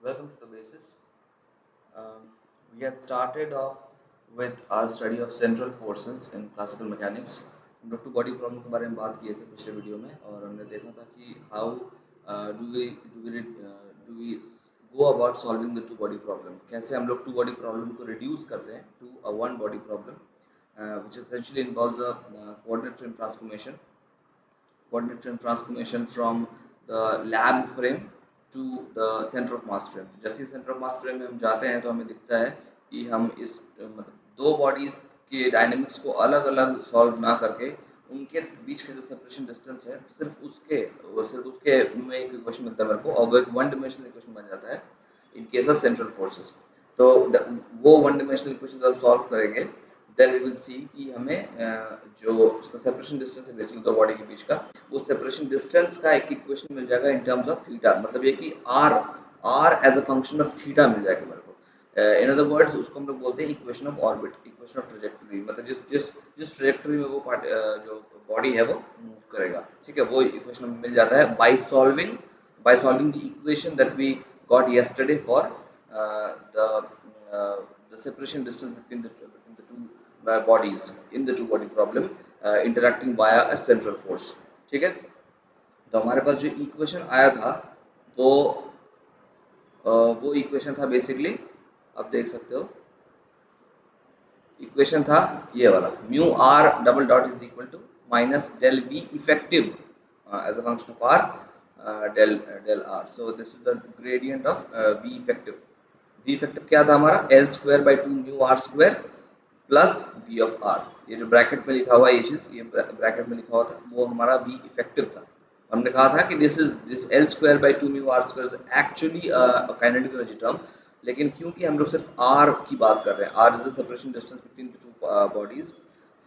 Welcome to the basis. We had started off with our study of central forces in classical mechanics. हम लोग two body problem के बारे में बात किए थे पिछले वीडियो में और हमने देखा था कि how do we go about solving the two body problem, कैसे हम लोग टू बॉडी प्रॉब्लम को रिड्यूस करते हैं to a one body problem which essentially involves a coordinate frame from the lab frame to the center of mass frame. जैसे ही center of mass frame में हम जाते हैं तो हमें दिखता है कि हम इस मतलब दो बॉडीज के डायनेमिक्स को अलग अलग सॉल्व ना करके उनके बीच का जो सेपरेशन डिस्टेंस है सिर्फ उसके में एक इक्वेशन मिलता है मेरे को, और वो एक वन डिमेंशनल इक्वेशन बन जाता है in case of central forces. तो वो वन डिमेंशनल इक्वेशन जब सॉल्व करेंगे देन वी विल सी कि हमें जो उसका सेपरेशन डिस्टेंस है बेसिकली दो बॉडी के बीच का, वो सेपरेशन डिस्टेंस का एक इक्वेशन मिल जाएगा इन टर्म्स ऑफ थीटा. मतलब ये कि r as a function of theta मिल जाएगा मेरे को. इन अदर वर्ड्स उसको हम लोग बोलते हैं equation of orbit, equation of trajectory. मतलब जिस जिस जिस ट्रेजेक्टरी में वो जो बॉडी है वो मूव करेगा, ठीक है, वो इक्वेशन हमें मिल जाता है by solving the equation that we got yesterday for the the separation distance between the two bodies in the two body problem interacting via a central force. ठीक है, तो हमारे पास जो इक्वेशन आया था वो वो इक्वेशन था बेसिकली, आप देख सकते हो इक्वेशन था ये वाला, mu r double dot is equal to minus del v effective as a function of r del r. So this is the gradient of v effective. v effective क्या था हमारा, l square by two mu r square plus v of r. ये जो bracket में लिखा हुआ ये चीज, ये ब्रैकेट में लिखा हुआ था वो हमारा v इफेक्टिव था. हमने कहा था कि this l square by two mu r square is actually kinetic energy term, लेकिन क्योंकि हम लोग सिर्फ r की बात कर रहे हैं, r is the separation distance between the two bodies,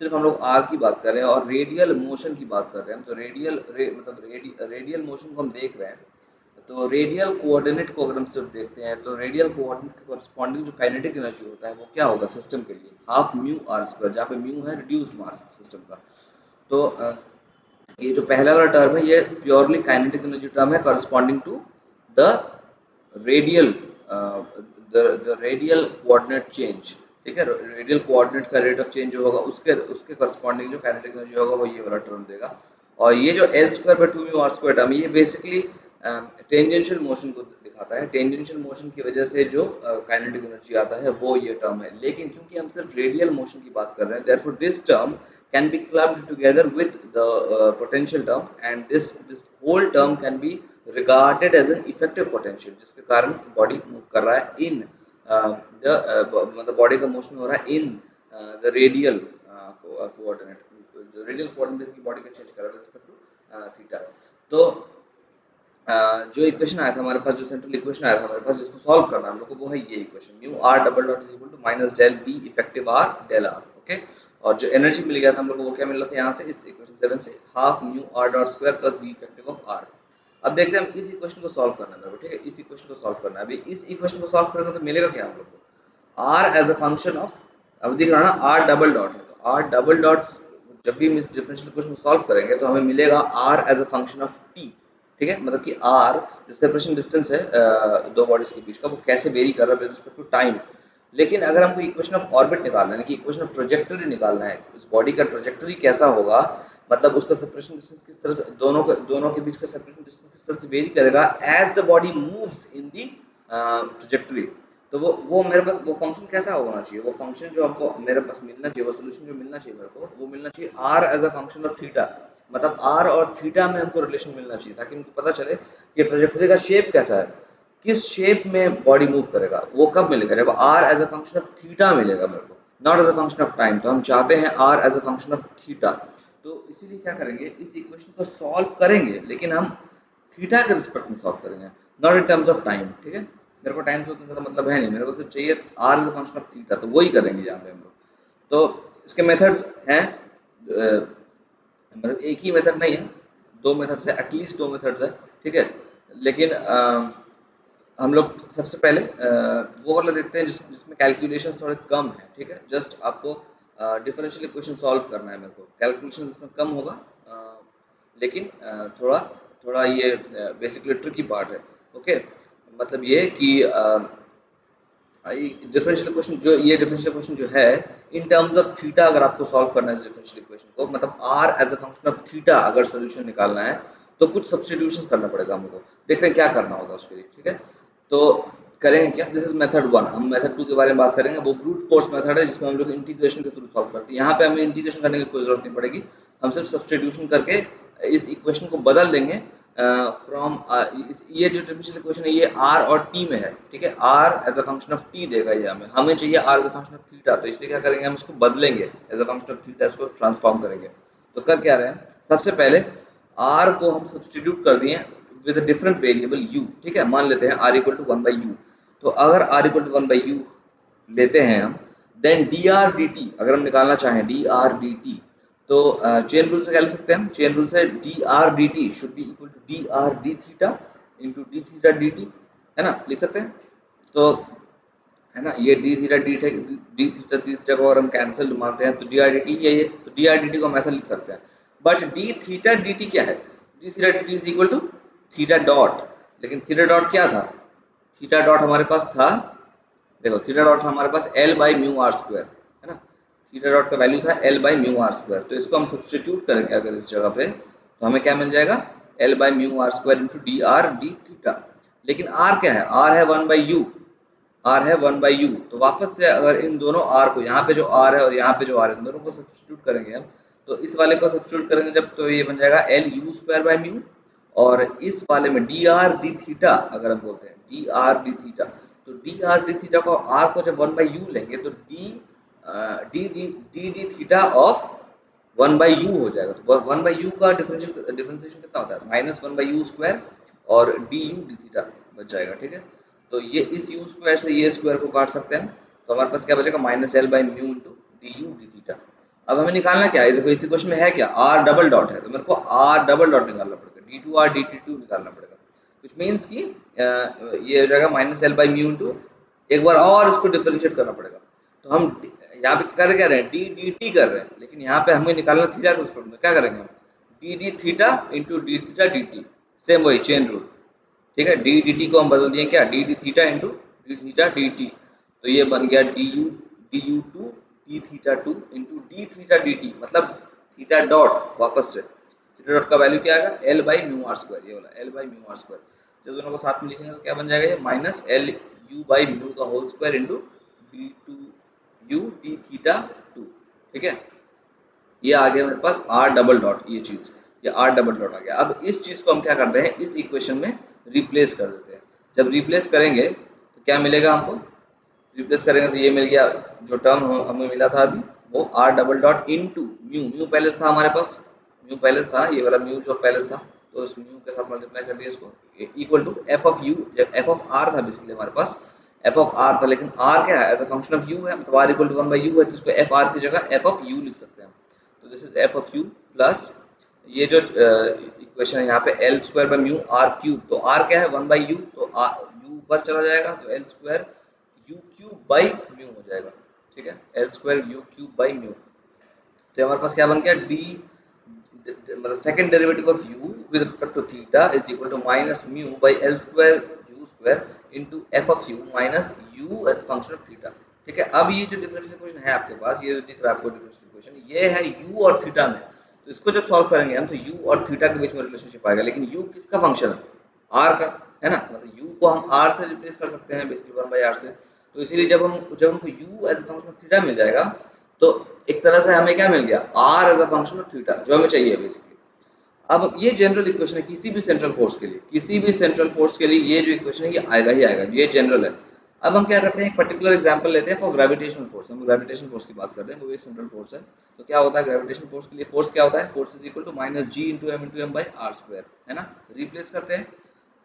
सिर्फ हम लोग r की बात कर रहे हैं और रेडियल मोशन की बात कर रहे हैं. तो रेडियल मोशन को हम देख रहे हैं, तो रेडियल कोऑर्डिनेट को अगर हम सिर्फ देखते हैं तो रेडियल कोऑर्डिनेट के कॉरस्पॉन्डिंग जो काइनेटिक एनर्जी होता है वो क्या होगा सिस्टम के लिए, हाफ म्यू आर स्क्वायर, जहाँ पे म्यू है रिड्यूस्ड मास सिस्टम का. तो ये जो पहला वाला टर्म है ये प्योरली काइनेटिक एनर्जी टर्म है corresponding to the radial radial coordinate change. ठीक है, रेडियल कोऑर्डिनेट का रेट ऑफ चेंज जो होगा उसके उसके करस्पॉन्डिंग जो काइनेटिक एनर्जी होगा वो ये वाला टर्म देगा. और ये जो L square by two mu r square term, ये बेसिकली टेंजेंशियल मोशन को दिखाता है. टेंजेंशियल मोशन की वजह से जो काइनेटिक एनर्जी आता है वो ये टर्म है. लेकिन क्योंकि हम सिर्फ रेडियल मोशन की बात कर रहे हैं, therefore this term can be clubbed together with the potential term, and this whole term can be regarded as an effective potential, जिसके कारण बॉडी मूव कर रहा है इन द मतलब बॉडी का मोशन हो रहा है इन द रेडियल कोऑर्डिनेट. जो रेडियल कोऑर्डिनेट इसकी बॉडी का चेंज कर रहा है रिस्पेक्ट टू थीटा. तो जो इक्वेशन आया था हमारे पास, जो सेंट्रल इक्वेशन आया था हमारे पास जिसको सॉल्व करना है हम लोग को, वो है ये equation mu r double dot is equal to minus del v effective r del r. Okay, और जो एनर्जी मिल गया था हम लोग को वो क्या मिल रहा था यहाँ से इस इक्वेशन 7 से, half mu r dot square plus v effective of r. अब देखते हैं हम इस इक्वेशन को सॉल्व करना है मेरे को. ठीक है, इस इक्वेशन को सॉल्व करना है. अभी इस इक्वेशन को सॉल्व करेंगे तो मिलेगा क्या हम लोग को, r as a function of, अब दिख रहा है ना आर डबल डॉट है, तो आर डबल डॉट जब भी हम इस डिफरेंशियल इक्वेशन को सॉल्व करेंगे तो हमें मिलेगा r as a function of t. ठीक है, मतलब कि आर जो सेपरेशन डिस्टेंस है दो बॉडीज के बीच का, वो कैसे वेरी कर रहा है विद रिस्पेक्ट टू टाइम. लेकिन अगर हमको इक्वेशन ऑफ ऑर्बिट निकालना है कि इक्वेशन ऑफ ट्रेजेक्टरी निकालना है, उस बॉडी का ट्रेजेक्टरी कैसा होगा, मतलब उसका सेपरेशन डिस्टेंस किस तरह से दोनों के बीच का सेपरेशन डिस्टेंस किस तरह से वेरी करेगा as the body moves in the trajectory. तो वो मेरे पास वो फंक्शन कैसा होना चाहिए, वो फंक्शन जो हमको मेरे पास मिलना चाहिए, वो सोल्यूशन जो मिलना चाहिए मेरे को, वो मिलना चाहिए r as a function of theta. मतलब आर और थीटा में हमको रिलेशन मिलना चाहिए ताकि हमको पता चले कि ट्रेजेक्टरी का शेप कैसा है, किस शेप में बॉडी मूव करेगा. वो कब मिलेगा, जब r as a function of theta मिलेगा मेरे को, not as a function of time. तो हम चाहते हैं r as a function of theta. तो इसीलिए क्या करेंगे, इस इक्वेशन को सॉल्व करेंगे लेकिन हम थीटा के रिस्पेक्ट में सॉल्व करेंगे, not in terms of time. ठीक है, मेरे को टाइम से उतना ज़्यादा मतलब है नहीं, मेरे को सिर्फ चाहिए r is a function of theta, तो वही करेंगे यहाँ पे हम लोग. तो इसके मेथड्स हैं, मतलब एक ही मेथड नहीं है, दो मेथड्स है, एटलीस्ट दो मेथड्स है. ठीक है, लेकिन हम लोग सबसे पहले वो वाला देखते हैं जिसमें कैलकुलेशंस थोड़े कम है. ठीक है, जस्ट आपको डिफरेंशियल इक्वेशन सॉल्व करना है मेरे को, कैलकुलेशन इसमें कम होगा लेकिन थोड़ा थोड़ा ये बेसिकली ट्रिकी पार्ट है. ओके, मतलब ये कि डिफरेंशियल इक्वेशन जो ये डिफरेंशियल इक्वेशन जो है इन टर्म्स ऑफ थीटा अगर आपको सॉल्व करना है इस डिफरेंशियल इक्वेशन को, मतलब r as a function of theta अगर सोल्यूशन निकालना है तो कुछ सब्स्टिट्यूशंस करना पड़ेगा हमको। देखते हैं क्या करना होगा उसके लिए, ठीक है। तो करेंगे क्या, दिस इज मेथड 1। हम मेथड 2 के बारे में बात करेंगे, वो ब्रूट फोर्स मेथड है जिसमें हम लोग इंटीग्रेशन के थ्रू सॉल्व करते हैं। यहाँ पे हमें इंटीग्रेशन करने की कोई जरूरत नहीं पड़ेगी, हम सिर्फ सब्स्टिट्यूशन करके इस इक्वेशन को बदल देंगे फ्रॉम ये जो डिफरेंशियल इक्वेशन है ये r और t में है, ठीक है। r as a function of t देगा ये हमें चाहिए r as a function of theta, तो इसलिए क्या करेंगे हम इसको बदलेंगे as a function of theta, इसको ट्रांसफॉर्म करेंगे। तो कर क्या रहे हैं, सबसे पहले r को हम सब्स्टिट्यूट कर दिए with a different variable u, ठीक है। मान लेते हैं r इक्वल टू 1/u, तो अगर r इक्वल टू 1/u लेते हैं हम, देन dr dt अगर हम निकालना चाहें dr dt, तो चेन रूल से क्या लिख सकते हैं हम, चेन रूल से dr dt should be equal to dr d theta into d theta dt, है ना, लिख सकते हैं। तो है ना, ये d थीटा d थीटा को अगर हम कैंसिल मानते हैं तो dr dt ये तो dr dt को हम ऐसा लिख सकते हैं। बट d थीटा dt क्या है, d theta dt is equal to theta dot, लेकिन थीटा डॉट क्या था, थीटा डॉट हमारे पास था, देखो थीटा डॉट हमारे पास L by mu r square, है ना, थीटा डॉट का वैल्यू था L by mu r square. तो इसको हम सब्स्टिट्यूट करेंगे अगर इस जगह पे, तो हमें क्या मिल जाएगा, L by mu r square into d r d theta. लेकिन R क्या है, R है 1/u, R है 1/u। तो वापस से अगर इन दोनों R को, यहाँ पे जो R है और यहाँ पे जो R है, इन दोनों को सब्स्टिट्यूट करेंगे हम, तो इस वाले को सब्स्टिट्यूट करेंगे जब, तो ये बन जाएगा L u square by mu, और इस वाले में डी आर डी थीटा अगर हम बोलते हैं डी आर डी थीटा, तो डी आर डी थीटा को आर को जब 1/u लेंगे तो D D d theta of 1/u हो जाएगा। तो 1/u का डिफरेंशिएशन कितना होता है, -1/u स्क्वायर, और डी यू डी थीटा बच जाएगा, ठीक है। तो ये इस u स्क्वायर से ये स्क्वायर को काट सकते हैं, तो हमारे पास क्या बचेगा, -L/म्यू into d u D theta. अब हमें निकालना क्या है, देखो इसी क्वेश्चन में है क्या, r डबल डॉट है, तो मेरे को r डबल डॉट निकालना पड़ेगा, d2r dt2 निकालना पड़ेगा, विच मीन्स कि ये हो जाएगा -L/म्यू इंटू, एक बार और इसको डिफरेंशिएट करना पड़ेगा। तो हम यहाँ पे कर क्या रहे हैं, डी डी टी कर रहे हैं, लेकिन यहाँ पे हमें निकालना थीटा के रिस्पेक्ट में, क्या करेंगे हम, D d theta into d theta d T, same वही चेन रूल, ठीक है। डी डी टी को हम बदल दिए क्या, d d theta into d theta d t, तो ये बन गया d u two d theta two into d theta d t, मतलब थीटा डॉट, वापस से थीटा डॉट का वैल्यू क्या आएगा, L by mu r square, ये वाला L by mu r square. जब दोनों को साथ में लिखेंगे तो क्या बन जाएगा, ये minus L U by mu का whole square into D two U D theta two, ठीक है। ये आ गया मेरे पास आर डबल डॉट, ये चीज़, ये आर डबल डॉट आ गया। अब इस चीज़ को हम क्या करते हैं, इस इक्वेशन में रिप्लेस कर देते हैं। जब रिप्लेस करेंगे तो क्या मिलेगा हमको, रिप्लेस करेंगे तो ये मिल गया, जो टर्म हमें मिला था अभी वो r double dot into mu, mu पहले था हमारे पास, म्यू पहले था, ये वाला म्यू जो पहले था, तो इस म्यू के साथ मल्टीप्लाई कर दिया इसको, equal to f of u, जब एफ ऑफ आर था बेसिकली हमारे पास, एफ ऑफ आर था, लेकिन आर क्या है, as a function of u है, मतलब आर इक्वल टू 1/u है, तो इसको एफ आर की जगह एफ ऑफ यू लिख सकते हैं। तो this is f of u plus ये जो इक्वेशन है यहाँ पे L square by mu r cube, तो आर क्या है 1/u, तो यू ऊपर चला जाएगा, तो L square u cube by mu हो जाएगा, ठीक है, L square u cube by mu. तो हमारे पास क्या बन गया, डी मतलब second derivative of u with respect to theta is equal to minus mu by L square u square into f of u minus u as function of theta, ठीक है। अब ये जो डिफरेंशियल इक्वेशन है आपके पास, ये जो दिख रहा है आपको डिफरेंशियल इक्वेशन, ये है u और थीटा में, तो इसको जब सॉल्व करेंगे हम तो u और थीटा के बीच में रिलेशनशिप आएगा, लेकिन u किसका फंक्शन है, r का, है ना, मतलब u को हम r से रिप्लेस कर सकते हैं बेसिकली 1/r से, तो इसीलिए जब हमको u as a function of theta मिल जाएगा, तो एक तरह से हमें क्या मिल गया, r as a function of theta, जो हमें चाहिए बेसिकली। अब ये जनरल इक्वेशन है किसी भी सेंट्रल फोर्स के लिए, किसी भी सेंट्रल फोर्स के लिए ये जो इक्वेशन है ये आएगा ही आएगा, ये जनरल है। अब हम क्या करते हैं, एक पर्टिकुलर एग्जांपल लेते हैं फॉर ग्रेविटेशनल फोर्स, हम ग्रेविटेशनल फोर्स की बात कर रहे हैं, वो एक सेंट्रल फोर्स है। तो क्या होता है ग्रेविटेशनल फोर्स के लिए, फोर्स क्या होता है, force is equal to minus G into M by r square, है ना। रिप्लेस करते हैं,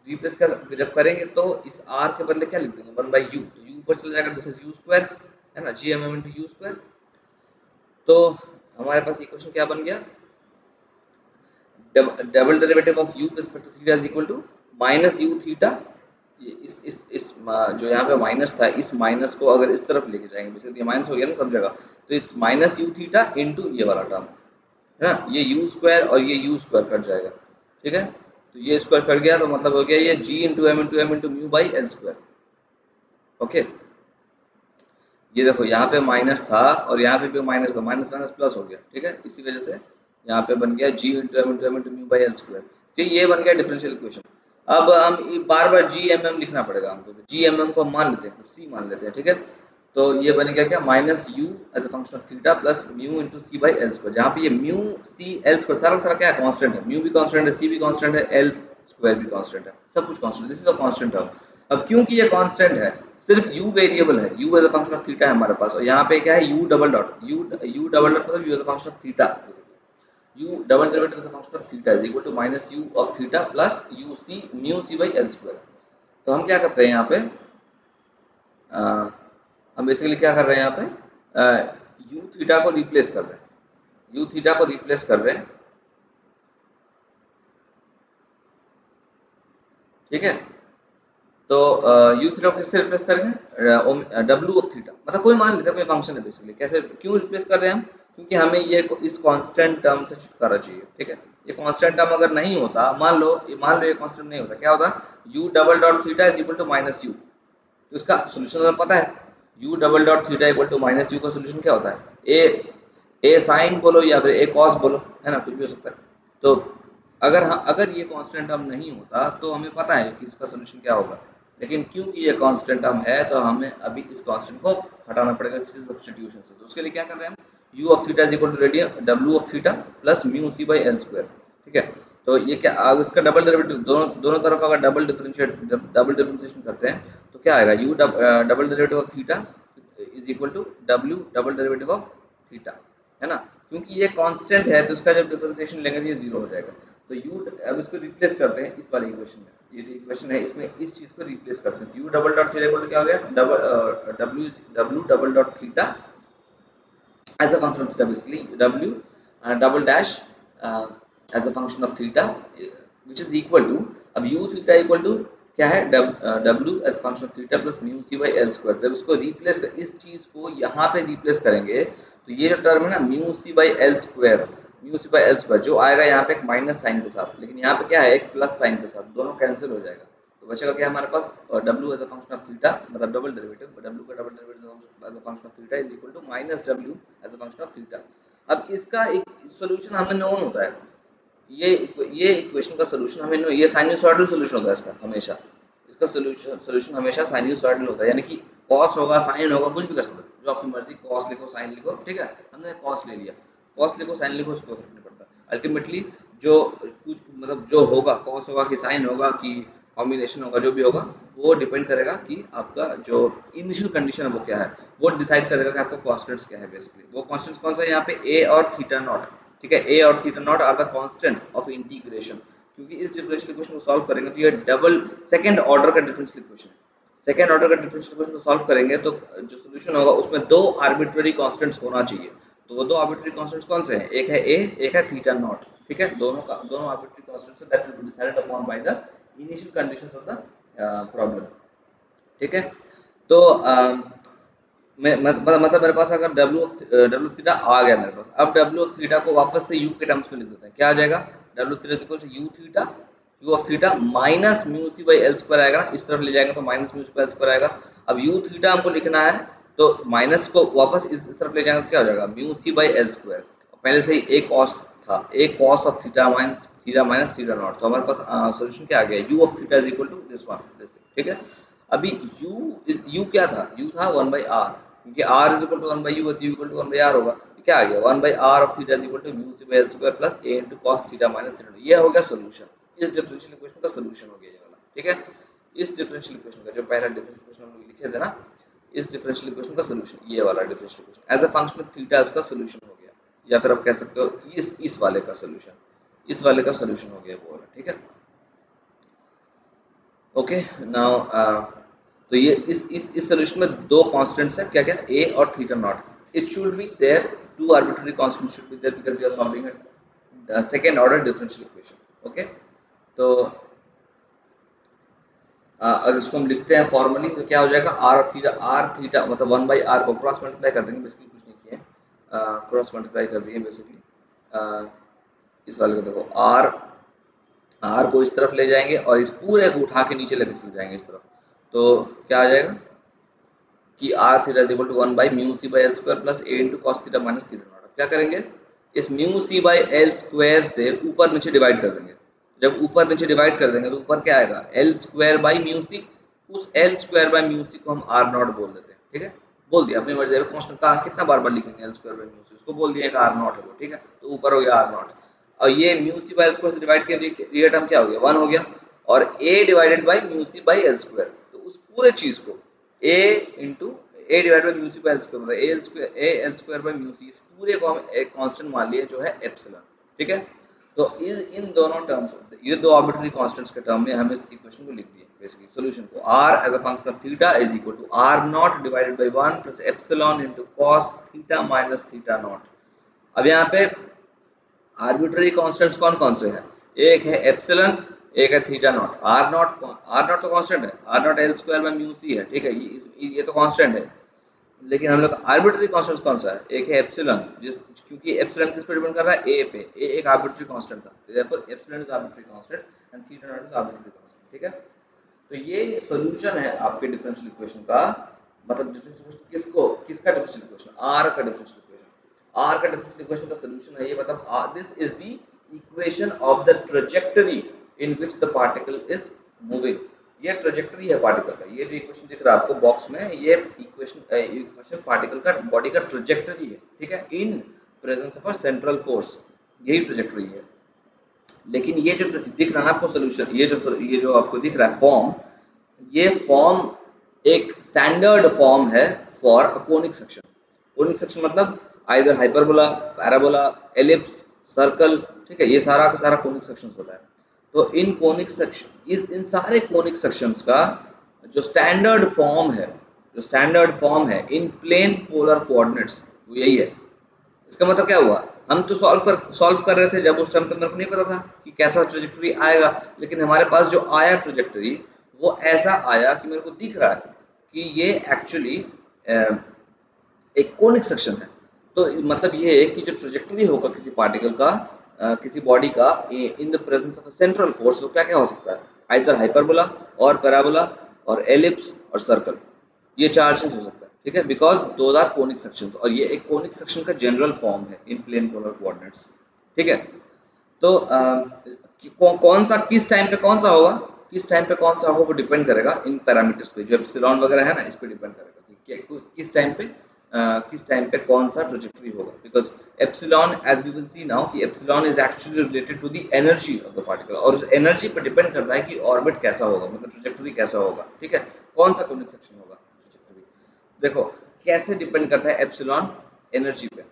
रिप्लेस कर जब करेंगे तो इस आर के बदले क्या लिख देंगे, 1/u, तो u ऊपर चला जाएगा, दिस इज यू स्क्वायर, है ना, G M into u square. तो हमारे पास इक्वेशन क्या बन गया, double derivative of u respect to theta is equal to minus u theta, ये इस जो यहाँ पे माइनस था, इस माइनस को अगर इस तरफ लेके जाएंगे, जैसे ये माइनस हो गया ना सब जगह, तो it's minus u theta into ये वाला टर्म, है ना, ये यू स्क्वायर और ये यू स्क्वायर कट जाएगा, ठीक है। तो ये स्क्वायर कट गया तो मतलब हो गया ये g into M into mu by L square. Okay, ये देखो यहाँ पे माइनस था और यहाँ पे भी माइनस का माइनस माइनस प्लस हो गया, ठीक है, इसी वजह से यहाँ पे बन गया g into M into mu by L square. ठीक, ये बन गया डिफरेंशियल इक्वेशन। अब हम बार बार जी एम एम लिखना पड़ेगा हमको, तो जी एम एम को हम मान लेते हैं, सी मान लेते हैं, ठीक है। तो ये बन गया क्या, minus u as a function of theta plus mu into c by L square, जहाँ पे ये म्यू सी एल स्क्वायर सारा सारा क्या है, कांस्टेंट है, म्यू भी कांस्टेंट है, सी भी कांस्टेंट है, एल स्क्वायर भी कांस्टेंट है, सब कुछ constant, this is a constant term. अब क्योंकि ये कांस्टेंट है, सिर्फ u वेरिएबल है, u as a function of theta है हमारे पास, और यहाँ पे क्या है u double dot, u double dot मतलब u as a function of theta, u double derivative as a function of theta is equal to minus u of theta plus u c mu c by L square. तो हम क्या करते हैं यहाँ पे, अ, हम basically क्या कर रहे हैं यहाँ पे, u थीटा को रिप्लेस कर रहे हैं, u थीटा को रिप्लेस कर रहे हैं, ठीक है। तो यू थीटा को किससे रिप्लेस करेंगे, डब्ल्यू ऑफ थीटा, मतलब कोई मान लेते हैं, कोई फंक्शन है बेसिकली, कैसे क्यों रिप्लेस कर रहे हैं हम, क्योंकि हमें ये इस कांस्टेंट टर्म से छुटकारा चाहिए, ठीक है। ये कांस्टेंट टर्म अगर नहीं होता, मान लो ये कांस्टेंट नहीं होता, क्या होता, u double dot theta is equal to minus u, तो इसका सोल्यूशन हमें पता है, u double dot theta equal to minus u का सोल्यूशन क्या होता है, ए साइन बोलो या फिर ए कॉस बोलो, है ना, कुछ भी हो सकता है। तो अगर ये कांस्टेंट टर्म नहीं होता तो हमें पता है कि इसका सोल्यूशन क्या होगा, लेकिन क्योंकि ये कांस्टेंट टर्म है तो हमें अभी इस कांस्टेंट को हटाना पड़ेगा किसी सब्स्टिट्यूशन से। तो उसके लिए क्या कर रहे हैं हम, u of theta is equal to radian w of theta plus mu c by L square, ठीक है। तो ये क्या, अब इसका डबल डेरिवेटिव दोनों दोनों तरफ अगर डबल डिफरेंशिएशन करते हैं तो क्या आएगा, u double derivative of theta is equal to w double derivative of theta, है ना, क्योंकि ये कांस्टेंट है तो इसका जब डिफरेंशिएशन लेंगे तो ये जीरो हो जाएगा। तो u, अब इसको रिप्लेस करते हैं इस वाले इक्वेशन में, ये जो इक्वेशन है इसमें इस चीज को रिप्लेस करते हैं, तो u double dot theta equal to क्या हो गया, w double dot theta as a function of theta, basically w double dash as a function of theta, which is equal to, अब u theta equal to क्या है, w as a function of theta plus mu c by l square। जब इसको replace कर, इस चीज को यहाँ पे रिप्लेस करेंगे तो ये जो टर्म है ना mu c by l square, mu c by l square जो आएगा यहाँ पे एक माइनस साइन के साथ, लेकिन यहाँ पे क्या है, एक प्लस साइन के साथ, दोनों कैंसिल हो जाएगा। तो बचेगा क्या हमारे पास, w as a function of theta, मतलब डबल डेरिवेटिव, w का double derivative as a function of theta is equal to minus w as a function of theta. अब इसका एक सॉल्यूशन हमें नोन होता है, ये इक्वेशन का सॉल्यूशन हमें ये साइनसॉइडल सॉल्यूशन होता है इसका हमेशा, इसका सॉल्यूशन हमेशा साइनसॉइडल होता है, यानी कि कॉस होगा, साइन होगा, कुछ भी कर सकते हो, जो आपकी मर्जी, कॉस लिखो, साइन लिखो, ठीक है, हमने कॉस ले लिया, कॉस लिखो, साइन लिखो, उसको फर्क नहीं पड़ता, अल्टीमेटली जो कुछ मतलब जो होगा, कॉस होगा कि साइन होगा कि कॉम्बिनेशन होगा, जो भी होगा वो डिपेंड करेगा कि आपका जो इनिशियल कंडीशन है वो क्या है, वो डिसाइड करेगा कि आपका कॉन्स्टेंट्स क्या है। बेसिकली वो कॉन्स्टेंट्स कौन सा है यहाँ पे, ए और थीटा नॉट, ठीक है, ए और theta not are the constants of integration, क्योंकि इस डिफरेंशियल इक्वेशन को सॉल्व करेंगे तो ये डबल सेकंड ऑर्डर का डिफरेंशियल इक्वेशन है, सेकंड ऑर्डर का डिफरेंशियल इक्वेशन को सॉल्व करेंगे तो जो सोल्यूशन होगा उसमें दो आर्बिट्ररी कांस्टेंट्स होना चाहिए। तो वो दो आर्बिट्ररी कांस्टेंट्स कौन से हैं, एक है ए, एक है थीटा नॉट, ठीक है, दोनों arbitrary constants that will be decided upon by the initial conditions of the problem, ठीक है। तो मतलब मेरे पास अगर डब्ल्यू थीटा आ गया मेरे पास, अब डब्ल्यू थीटा को वापस से यू के टर्म्स में लिख देते हैं, क्या आ जाएगा, डब्ल्यू theta equal to u theta, u of theta minus mu C by L square आएगा, इस तरफ ले जाएंगे तो minus mu C by L square आएगा। अब यू थीटा हमको लिखना है तो माइनस को वापस इस तरफ ले जाएंगे तो क्या हो जाएगा, mu C by L square, पहले से ही ए कॉस था, A cos of theta minus theta naught, तो हमारे पास सॉल्यूशन क्या आ गया, U of theta is equal to this one, ठीक है। अभी u क्या था, u था 1/r, क्योंकि r is equal to 1/u होती है, इक्वल टू 1/r होगा, तो क्या आ गया 1/r of theta is equal to mu c by l square plus a into cos theta minus theta, ये हो गया सॉल्यूशन, इस डिफरेंशियल इक्वेशन का सॉल्यूशन हो गया ये वाला, ठीक है। इस डिफरेंशियल इक्वेशन का जो पहला डिफरेंशियल इक्वेशन हम लोग लिखे थे ना, इस डिफरेंशियल इक्वेशन का सॉल्यूशन ये वाला differential equation as a function of theta इसका सॉल्यूशन हो गया, या फिर आप कह सकते हो इस वाले का सॉल्यूशन, इस वाले का सॉल्यूशन हो गया वो वाला, ठीक है। ओके नाउ तो ये इस सॉल्यूशन में दो कांस्टेंट्स है, क्या क्या, a और theta not, it should be there, two arbitrary constants should be there because we are solving a second order differential equation. Okay, तो अगर इसको हम लिखते हैं फॉर्मली तो क्या हो जाएगा, आर थीटा मतलब 1/r को क्रॉस मल्टीप्लाई कर देंगे, बेसिकली कुछ नहीं किया, क्रॉस मल्टीप्लाई कर दिए बेसिकली, इस वाले को देखो, आर को इस तरफ ले जाएंगे और इस पूरे को उठा के नीचे लेके चले जाएंगे इस तरफ, तो क्या आ जाएगा कि r theta is equal to 1 by mu C by L square plus a into cos theta minus theta not. अब क्या करेंगे, इस mu C by L square से ऊपर नीचे डिवाइड कर देंगे। जब ऊपर नीचे डिवाइड कर देंगे तो ऊपर क्या आएगा, L square by mu C. उस L square by mu C को हम आर नॉट बोल देते हैं, ठीक है, बोल दिया, अपनी मर्जी है कॉन्स्टेंट कहाँ कितना बार बार लिखेंगे, L square by mu c, उसको बोल दिया आर नॉट है वो, ठीक है, तो ऊपर हो गया आर नॉट। और ये mu C by L square से डिवाइड किया तो ये टर्म क्या हो गया, 1 हो गया, और A divided by mu C by L square, तो उस पूरे चीज को A into A divide by mu C by L square, मतलब A L square by mu C, इस पूरे को हम एक कांस्टेंट मान लिए जो है एप्सिलॉन, ठीक है। तो इन दोनों टर्म्स, ये दो आर्बिट्ररी कांस्टेंट्स के टर्म में हम इस इक्वेशन को लिख दिए, बेसिकली सॉल्यूशन को, r as a function of theta is equal to r not divided by 1 plus epsilon into cos theta minus theta not. अब यहाँ पे आर्बिट्ररी कांस्टेंट्स कौन कौन से हैं, एक है एप्सिलॉन, एक है थीटा नॉट। आर नॉट तो कांस्टेंट है, r not L square by mu c है, ठीक है, ये तो कांस्टेंट है। लेकिन हम लोग आर्बिट्ररी कांस्टेंट कौन सा है, एक है एप्सिलॉन, जिस क्योंकि एप्सिलॉन किस पे डिपेंड कर रहा है, ए पे, ए एक आर्बिट्ररी कांस्टेंट था, therefore epsilon is arbitrary constant and theta naught is arbitrary constant, ठीक है। तो ये सॉल्यूशन है आपके डिफरेंशियल इक्वेशन का, मतलब डिफरेंशियल इक्वेशन किसका डिफरेंशियल इक्वेशन, आर का डिफरेंशियल इक्वेशन, आर का डिफरेंशियल इक्वेशन का सॉल्यूशन है ये, मतलब this is the equation of the trajectory in which the particle is moving. ये ट्रैजेक्टरी है पार्टिकल का, ये जो इक्वेशन दिख रहा है आपको बॉक्स में, ये इक्वेशन पार्टिकल का बॉडी का ट्रैजेक्टरी है, ठीक है, in presence of a central force, यही ट्रैजेक्टरी है। लेकिन ये जो दिख रहा है ना आपको सोल्यूशन, ये जो आपको दिख रहा है फॉर्म, ये फॉर्म एक स्टैंडर्ड फॉर्म है for a conic section. Conic section मतलब either hyperbola, parabola, ellipse, circle, ठीक है, ये सारा का सारा कोनिक सेक्शन होता है। तो इन कोनिक सेक्शन, इन सारे कोनिक सेक्शंस का जो स्टैंडर्ड फॉर्म है, जो स्टैंडर्ड फॉर्म है इन प्लेन पोलर कोऑर्डिनेट्स, वो यही है। इसका मतलब क्या हुआ, हम तो सॉल्व कर रहे थे जब उस टाइम तक मेरे को नहीं पता था कि कैसा ट्रेजेक्टरी आएगा, लेकिन हमारे पास जो आया ट्रेजेक्टरी वो ऐसा आया कि मेरे को दिख रहा है कि ये एक्चुअली एक कोनिक सेक्शन है। तो मतलब ये है कि जो ट्रेजेक्टरी होगा किसी पार्टिकल का, किसी बॉडी का in the presence of a central force, वो क्या क्या हो सकता है, आइदर हाइपरबोला और पैराबोला और एलिप्स और सर्कल, ये चार चीज हो सकता है, ठीक है, because those are conic sections, और ये एक कोनिक सेक्शन का जनरल फॉर्म है इन प्लेन पोलर कोऑर्डिनेट्स, ठीक है। तो कौन सा किस टाइम पे कौन सा होगा, किस टाइम पे कौन सा होगा वो डिपेंड करेगा इन पैरामीटर्स पे, जो एप्सिलॉन वगैरह है ना, इस पे डिपेंड करेगा कि किस टाइम पे कौन सा ट्रेजेक्टरी होगा, because epsilon as we will see now कि epsilon is actually related to the energy of the particle, और उस एनर्जी पर डिपेंड करता है कि ऑर्बिट कैसा होगा, मतलब ट्रेजेक्टरी कैसा होगा, ठीक है, कौन सा कोनिक सेक्शन होगा ट्रेजेक्टरी। देखो कैसे डिपेंड करता है एप्सिलॉन एनर्जी पे।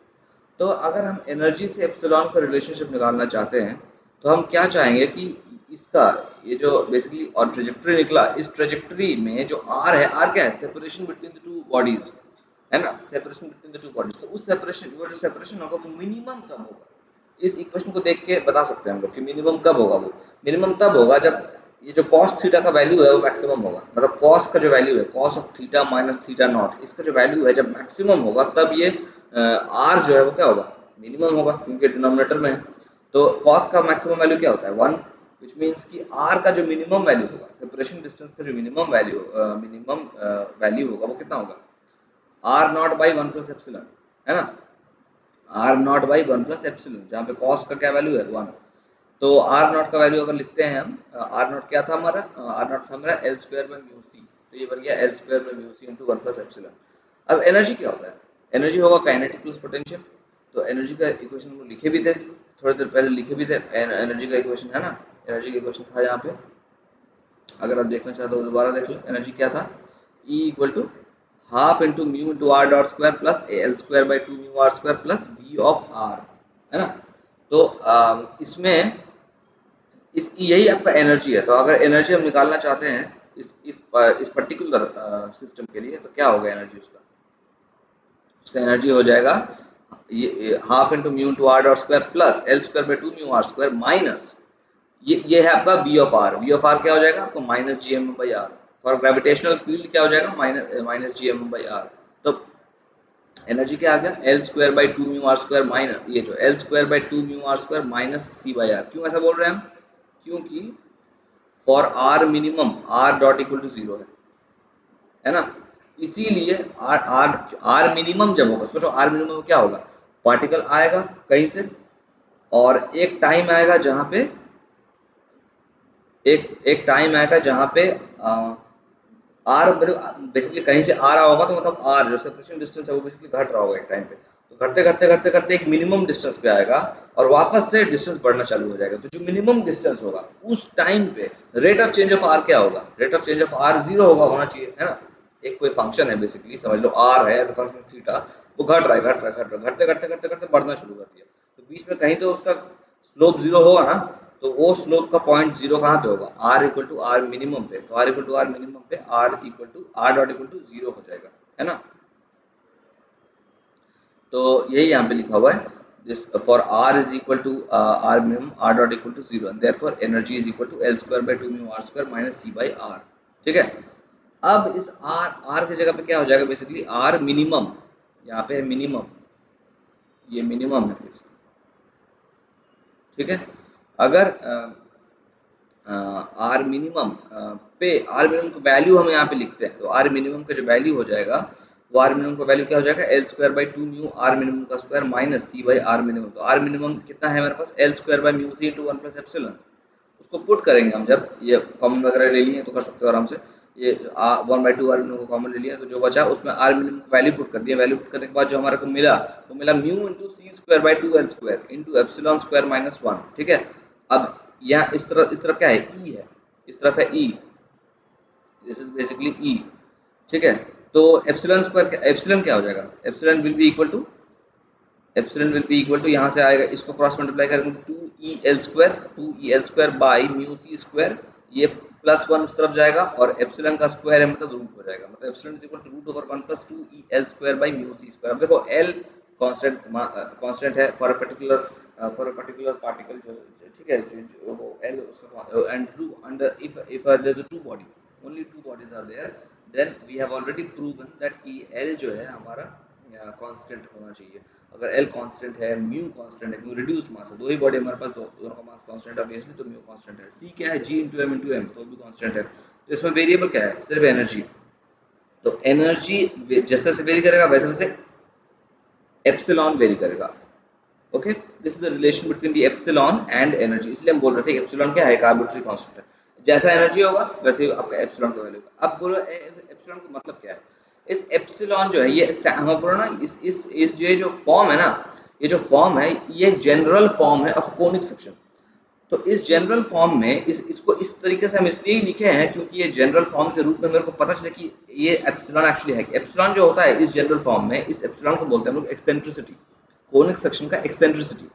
तो अगर हम एनर्जी से एप्सिलॉन का रिलेशनशिप निकालना चाहते हैं तो हम क्या चाहेंगे कि इसका ये जो बेसिकली और ट्रेजेक्टरी निकला, इस ट्रेजेक्टरी में जो आर है, आर क्या है, separation between the two bodies, है ना, separation between the two bodies. तो उस सेपरेशन, वो जो सेपरेशन होगा वो मिनिमम कब होगा, इस इक्वेशन को देख के बता सकते हैं हम लोग कि मिनिमम कब होगा। वो मिनिमम तब होगा जब ये जो cos थीटा का वैल्यू है वो मैक्सिमम होगा, मतलब cos का जो वैल्यू है, cos of theta minus theta not, इसका जो वैल्यू है जब मैक्सिमम होगा तब ये r जो है वो क्या होगा, मिनिमम होगा, क्योंकि डिनोमिनेटर में है। तो cos का मैक्सिमम वैल्यू क्या होता है, 1, विच मीन्स कि r का जो मिनिमम वैल्यू होगा, सेपरेशन डिस्टेंस का जो मिनिमम वैल्यू होगा वो कितना होगा, r not by 1 plus epsilon, है ना, r not by 1 plus epsilon, जहाँ पे cos का क्या वैल्यू है 1। तो आर नॉट का वैल्यू अगर लिखते हैं हम, आर नॉट क्या था हमारा, आर नॉट था हमारा L square by mu c, तो ये बन गया L square by mu C into 1 plus epsilon. अब एनर्जी क्या होता है, एनर्जी होगा काइनेटिक प्लस पोटेंशियल। तो एनर्जी का इक्वेशन हम लिखे भी थे, थोड़ी देर पहले लिखे भी थे, एनर्जी का इक्वेशन है ना, एनर्जी का इक्वेशन था यहाँ पे, अगर आप देखना चाहते हो तो दोबारा देख लो। एनर्जी क्या था, E equal to half into mu into r dot square plus L square by 2 mu r square plus V of r, है ना। तो इसमें यही आपका एनर्जी है। तो अगर एनर्जी हम निकालना चाहते हैं इस पर्टिकुलर सिस्टम के लिए, तो क्या होगा एनर्जी उसका, उसका एनर्जी हो जाएगा ये half into mu into r dot square plus L square by 2 mu r square minus ये है आपका V of r. V of r क्या हो जाएगा आपको, minus G M by r. For gravitational field क्या हो जाएगा, minus G M by r. तो एनर्जी क्या आ गया, L square by 2 mu r square minus, ये जो L square by 2 mu r square minus C by r. क्यों ऐसा बोल रहे हैं हम, क्योंकि for r minimum r dot equal to 0 है ना। इसीलिए आर आर आर मिनिमम जब होगा, सोचो आर मिनिमम क्या होगा, पार्टिकल आएगा कहीं से और एक टाइम आएगा जहां पे एक टाइम आएगा जहां पे आर बेसिकली कहीं से आ रहा होगा, तो मतलब आर जो सेपरेशन डिस्टेंस है वो बेसिकली घट रहा होगा एक टाइम पे, तो घटते घटते घटते घटते एक मिनिमम डिस्टेंस पे आएगा और वापस से डिस्टेंस बढ़ना चालू हो जाएगा। तो जो मिनिमम डिस्टेंस होगा उस टाइम पे rate of change of r क्या होगा, rate of change of r 0 होना चाहिए, है ना। एक कोई फंक्शन है बेसिकली, समझ लो आर है तो फंक्शन थीटा, वो घट रहा है घट रहा है घट रहा है, घटते घटते घटते घटते बढ़ना शुरू कर दिया, तो बीच में कहीं तो उसका स्लोप 0 होगा ना, तो वो स्लोप का पॉइंट 0 कहाँ पे होगा, R equal to are minimum पे, तो R equal to are minimum पे R equal to R dot equal to 0 हो जाएगा, है ना। तो यही यहाँ पे लिखा हुआ है, this for r is equal to are minimum r dot equal to 0 and therefore energy is equal to L square by 2 mu r square minus C by r. ठीक है, अब इस आर आर की जगह पे क्या हो जाएगा, बेसिकली आर मिनिमम, यहाँ पे है मिनिमम, ये मिनिमम है बेसिकली। ठीक है, अगर आर मिनिमम पे आर मिनिमम का वैल्यू हम यहाँ पे लिखते हैं, तो आर मिनिमम का जो वैल्यू हो जाएगा वो आर मिनिमम का वैल्यू क्या हो जाएगा, L square by 2 mu R minimum का square minus C by R minimum. तो आर मिनिमम कितना है हमारे पास, L square by mu C into 1 plus epsilon. उसको पुट करेंगे हम, जब ये कॉमन वगैरह ले लिए तो कर सकते हो आराम से, ये 1/2 आर मिनिमम को कॉमन ले लिया, तो जो बचा उसमें आर मिनिमम वैल्यू पुट कर दिया, वैल्यू पुट करने के बाद जो हमारे को मिला वो मिला mu into c square by 2 L square into epsilon square minus 1। ठीक है, अब यहाँ इस तरफ क्या है, ई है, इस तरफ है e, this is basically e. ठीक है, तो एप्सिलॉन स्क्वायर, एप्सिलॉन क्या हो जाएगा, epsilon will be equal to, epsilon will be equal to यहाँ से आएगा, इसको क्रॉस मल्टीप्लाई करेंगे तो 2 e L square by mu c square, ये प्लस 1 उस तरफ जाएगा और एप्सिलॉन का स्क्वायर है मतलब रूट हो जाएगा, मतलब epsilon is equal to root over 1 plus 2 e L square by mu c square. अब देखो एल कांस्टेंट है फॉर अ पर्टिकुलर पार्टिकल जो, ठीक है, वो एल उसका, and true under if there is a two body, only two bodies are there, then we have already proven that कि L जो है हमारा कांस्टेंट होना चाहिए। अगर एल कांस्टेंट है, म्यू कांस्टेंट है, क्योंकि रिड्यूस्ड मास है, दो ही बॉडी हमारे पास, दोनों का मास कांस्टेंट है ऑब्वियसली, तो म्यू कांस्टेंट है। सी क्या है, जी इंटू एम तो भी कांस्टेंट है। तो इसमें वेरिएबल क्या है, सिर्फ एनर्जी। तो एनर्जी जैसे जैसे वेरी करेगा वैसे वैसे एप्सिलॉन वेरी करेगा। Okay, this is the relation between the epsilon and energy, इसलिए हम बोल रहे थे एप्सिलॉन क्या है, एक आर्बिट्ररी कांस्टेंट है, जैसा एनर्जी होगा वैसे ही आपका एप्सिलॉन का वैल्यू होगा। अब बोलो एप्सिलॉन का मतलब क्या है, इस एप्सिलॉन जो है ये हम बोलो ना, इस ये जो फॉर्म है ना, ये जो फॉर्म है ये जनरल फॉर्म है ऑफ कोनिक सेक्शन। तो इस जनरल फॉर्म में इसको इस तरीके से हम इसलिए ही लिखे हैं क्योंकि ये जनरल फॉर्म के रूप में मेरे को पता चले कि ये एप्सिलॉन एक्चुअली है। एप्सिलॉन जो होता है इस जनरल फॉर्म में, इस एप्सिलॉन को बोलते हैं हम लोग एक्सेंट्रिसिटी, कोनिक सेक्शन का एक्सेंट्रिसिटी।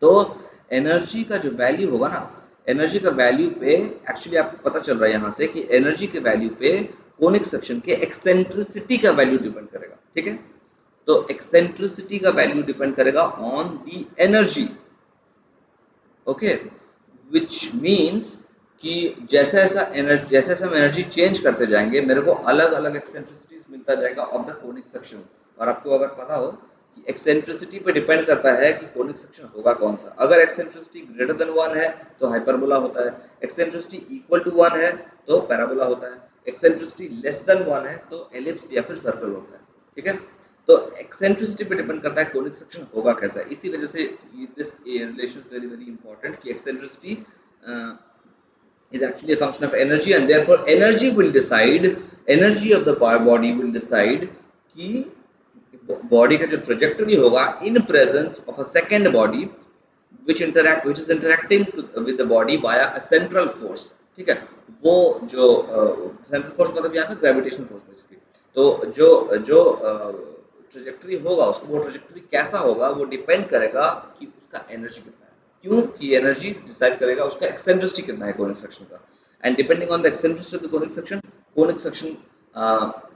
तो एनर्जी का जो वैल्यू होगा ना, एनर्जी का वैल्यू पे एक्चुअली आपको पता चल रहा है यहाँ से कि एनर्जी के वैल्यू पे कोनिक सेक्शन के एक्सेंट्रिसिटी का वैल्यू डिपेंड करेगा। ठीक है, तो एक्सेंट्रिसिटी का वैल्यू डिपेंड करेगा on the energy. Okay, which means कि जैसे जैसे हम एनर्जी चेंज करते जाएंगे मेरे को अलग अलग एक्सेंट्रिसिटीज मिलता जाएगा ऑफ द कोनिक सेक्शन। और आपको अगर पता हो कि एक्सेंट्रिसिटी पे डिपेंड करता है कि कोनिक सेक्शन होगा कौन सा। अगर एक्सेंट्रिसिटी ग्रेटर देन 1 है तो हाइपरबोला होता है, एक्सेंट्रिसिटी इक्वल टू 1 है तो पैराबोला होता है, एक्सेंट्रिसिटी लेस देन 1 है तो एलिप्स या फिर सर्कल होता है। ठीक है, तो एक्सेंट्रिसिटी पे डिपेंड करता है कोनिक सेक्शन होगा कैसा। इसी वजह से this relation is very very important कि eccentricity is actually a function of energy and therefore energy of the body will decide कि बॉडी का जो ट्रेजेक्टरी होगा in presence of a second body which is interacting with the body via a central force। ठीक है, वो जो central force मतलब यहाँ पे ग्रेविटेशनल फोर्स बेसिकली। तो जो जो ट्रेजेक्टरी होगा उसको, वो ट्रेजेक्टरी कैसा होगा वो डिपेंड करेगा कि उसका एनर्जी कितना है, क्योंकि एनर्जी डिसाइड करेगा उसका एक्सेंट्रिसिटी कितना है कोनिक सेक्शन का। And depending on the eccentricity of the conic section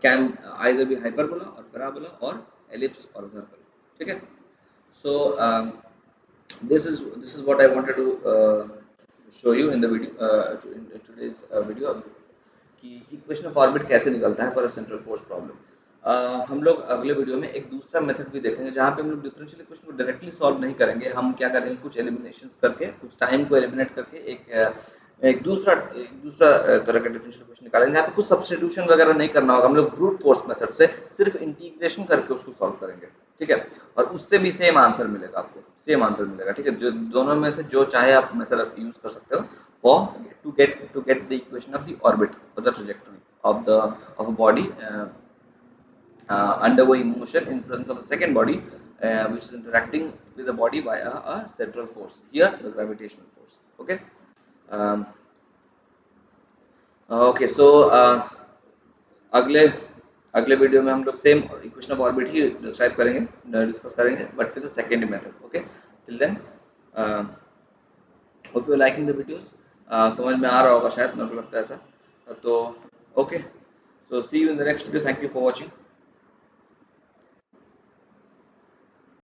can either be hyperbola और पैराबोला और एलिप्स और सर्कल। ठीक है, so this is what I wanted to show you in the video in today's video कि equation of orbit कैसे निकलता है for a central force problem. हम लोग अगले वीडियो में एक दूसरा मेथड भी देखेंगे जहाँ पे हम लोग डिफरेंशियल इक्वेशन को डायरेक्टली सॉल्व नहीं करेंगे। हम क्या करेंगे, कुछ एलिमिनेशंस करके, कुछ टाइम को एलिमिनेट करके एक दूसरा तरह का डिफरेंशियल इक्वेशन निकालेंगे। यहाँ पे कुछ सब्स्टिट्यूशन वगैरह नहीं करना होगा, हम लोग ब्रूट फोर्स मेथड से सिर्फ इंटीग्रेशन करके उसको सॉल्व करेंगे, ठीक है। और उससे भी सेम आंसर मिलेगा, आपको सेम आंसर मिलेगा, ठीक है। जो दोनों में से जो चाहे आप मेथड यूज कर सकते हो for to get the equation of the orbit और the trajectory of a body undergoing motion in presence of a second body which is interacting with the body via a central force, here the gravitational force, okay. um, okay, so अगले अगले video में हम लोग same equation of orbit ही describe करेंगे, discuss करेंगे, but with the second method, okay. Till then hope you liking the videos, समझ में आ रहा होगा शायद, मेरे को लगता है ऐसा। तो okay, so see you in the next video, thank you for watching.